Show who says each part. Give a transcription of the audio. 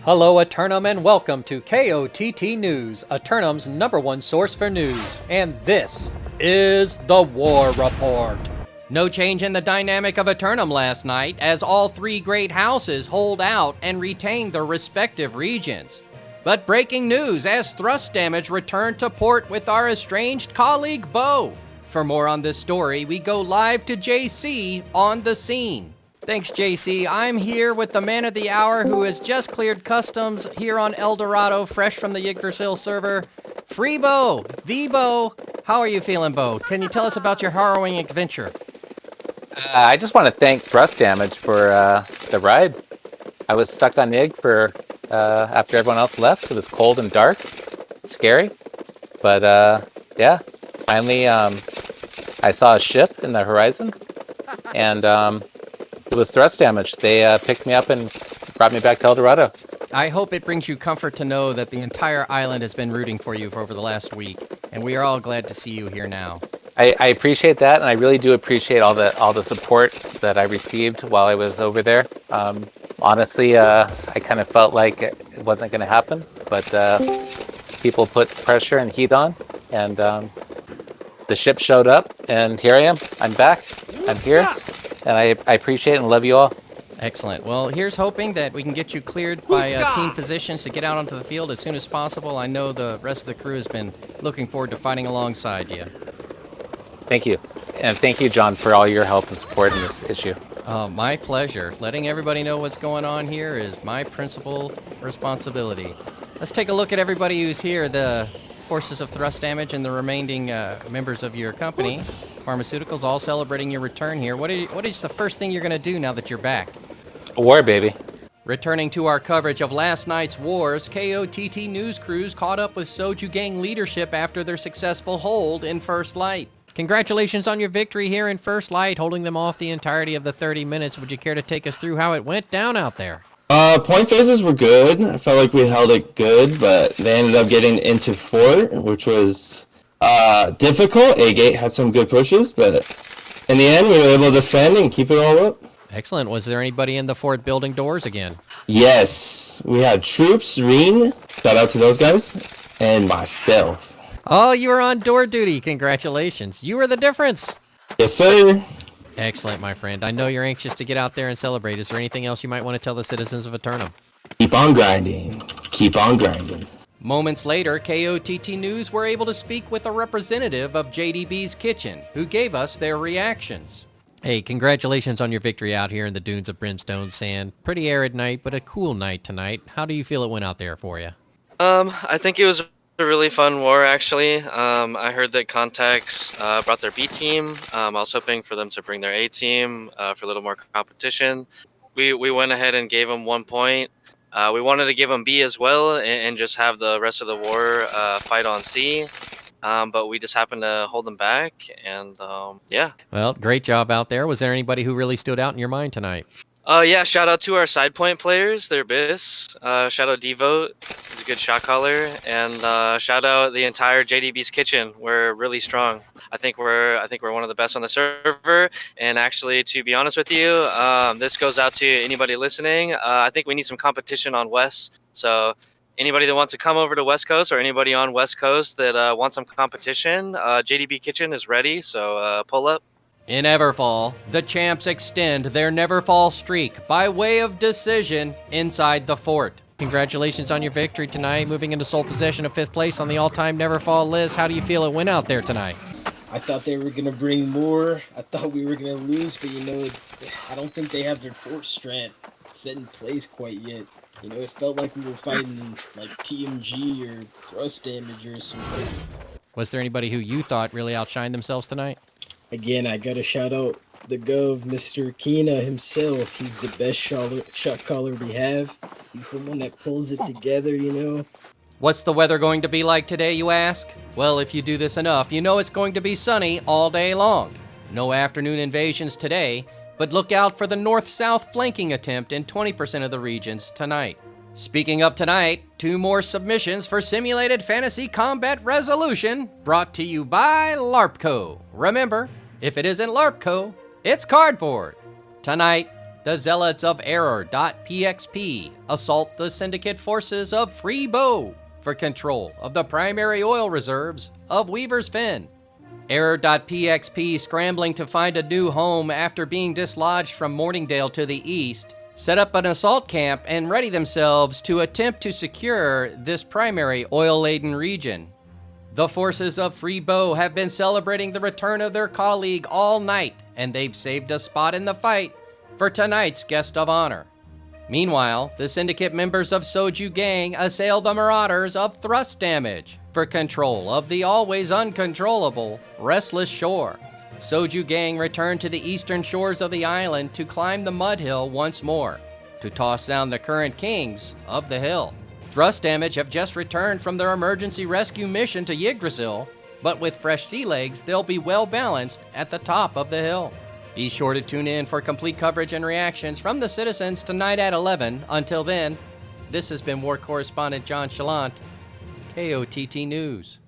Speaker 1: Hello Eternum and welcome to KOTT News, Eternum's #1 source for news, and this is the War Report. No change in the dynamic of Eternum last night, as all three great houses hold out and retain their respective regions. But breaking news as thrust damage returned to port with our estranged colleague Bo. For more on this story, we go live to JC on the scene. Thanks, JC. I'm here with the man of the hour who has just cleared customs here on El Dorado, fresh from the Yggdrasil server. Free Bo, the Bo. How are you feeling, Bo? Can you tell us about your harrowing adventure?
Speaker 2: I just want to thank Thrust Damage for the ride. I was stuck on Ig for after everyone else left. It was cold and dark, scary, but yeah. Finally, I saw a ship in the horizon, and it was Thrust Damage. They picked me up and brought me back to El Dorado.
Speaker 1: I hope it brings you comfort to know that the entire island has been rooting for you for over the last week, and we are all glad to see you here now.
Speaker 2: I appreciate that, and I really do appreciate all the support that I received while I was over there. Honestly, I kind of felt like it wasn't going to happen, but people put pressure and heat on, and the ship showed up, and here I am. I'm back. I'm here, and I appreciate and love you all.
Speaker 1: Excellent. Well, here's hoping that we can get you cleared by team physicians to get out onto the field as soon as possible. I know the rest of the crew has been looking forward to fighting alongside you.
Speaker 2: Thank you. And thank you, John, for all your help and support in this issue.
Speaker 1: My pleasure. Letting everybody know what's going on here is my principal responsibility. Let's take a look at everybody who's here, the forces of Thrust Damage and the remaining members of your company, Pharmaceuticals, all celebrating your return here. What is the first thing you're going to do now that you're back?
Speaker 2: War, baby.
Speaker 1: Returning to our coverage of last night's wars, KOTT News crews caught up with Soju Gang leadership after their successful hold in First Light. Congratulations on your victory here in First Light, holding them off the entirety of the 30 minutes. Would you care to take us through how it went down out there?
Speaker 3: Point phases were good. I felt like we held it good, but they ended up getting into fort, which was difficult. A-Gate had some good pushes, but in the end, we were able to defend and keep it all up.
Speaker 1: Excellent. Was there anybody in the fort building doors again?
Speaker 3: Yes. We had Troops, Reen, shout out to those guys, and myself.
Speaker 1: Oh, you were on door duty. Congratulations. You were the difference.
Speaker 3: Yes, sir.
Speaker 1: Excellent, my friend. I know you're anxious to get out there and celebrate. Is there anything else you might want to tell the citizens of Eternum?
Speaker 3: Keep on grinding. Keep on grinding.
Speaker 1: Moments later, KOTT News were able to speak with a representative of JDB's Kitchen, who gave us their reactions. Hey, congratulations on your victory out here in the dunes of Brimstone Sand. Pretty arid night, but a cool night tonight. How do you feel it went out there for you?
Speaker 4: I think it was a really fun war, actually. I heard that Contacts brought their B team. I was hoping for them to bring their A team for a little more competition. We went ahead and gave them 1 point. We wanted to give them B as well and just have the rest of the war fight on C. But we just happened to hold them back, and yeah.
Speaker 1: Well, great job out there. Was there anybody who really stood out in your mind tonight?
Speaker 4: Yeah, shout out to our side point players. They're Biss. Shout out Devote. He's a good shot caller. And shout out the entire JDB's Kitchen. We're really strong. I think we're one of the best on the server. And actually, to be honest with you, this goes out to anybody listening. I think we need some competition on West. So anybody that wants to come over to West Coast, or anybody on West Coast that wants some competition, JDB Kitchen is ready. So pull up.
Speaker 1: In Everfall, the champs extend their Neverfall streak by way of decision inside the fort. Congratulations on your victory tonight, moving into sole possession of 5th place on the all-time Neverfall list. How do you feel it went out there tonight?
Speaker 5: I thought they were going to bring more. I thought we were going to lose, but, I don't think they have their fort strength set in place quite yet. It felt like we were fighting, like, TMG or Thrust Damage or something.
Speaker 1: Was there anybody who you thought really outshined themselves tonight?
Speaker 5: Again, I gotta shout out the Gov, Mr. Kina himself. He's the best shot caller we have. He's the one that pulls it together,
Speaker 1: What's the weather going to be like today, you ask? Well, if you do this enough, you know it's going to be sunny all day long. No afternoon invasions today, but look out for the north-south flanking attempt in 20% of the regions tonight. Speaking of tonight, 2 more submissions for Simulated Fantasy Combat Resolution, brought to you by LARPco. Remember, if it isn't LARPco, it's cardboard. Tonight, The zealots of Error.pxp assault the syndicate forces of Free Bow for control of the primary oil reserves of Weaver's Fin. Error.pxp, scrambling to find a new home after being dislodged from Morningdale to the east, set up an assault camp and ready themselves to attempt to secure this primary oil-laden region. The forces of Free Bow have been celebrating the return of their colleague all night, and they've saved a spot in the fight for tonight's guest of honor. Meanwhile, the syndicate members of Soju Gang assail the Marauders of Thrust Damage for control of the always uncontrollable Restless Shore. Soju Gang return to the eastern shores of the island to climb the Mud Hill once more, to toss down the current kings of the hill. Thrust Damage have just returned from their emergency rescue mission to Yggdrasil, but with fresh sea legs, they'll be well balanced at the top of the hill. Be sure to tune in for complete coverage and reactions from the citizens tonight at 11. Until then, this has been War Correspondent JChalant, KOTT News.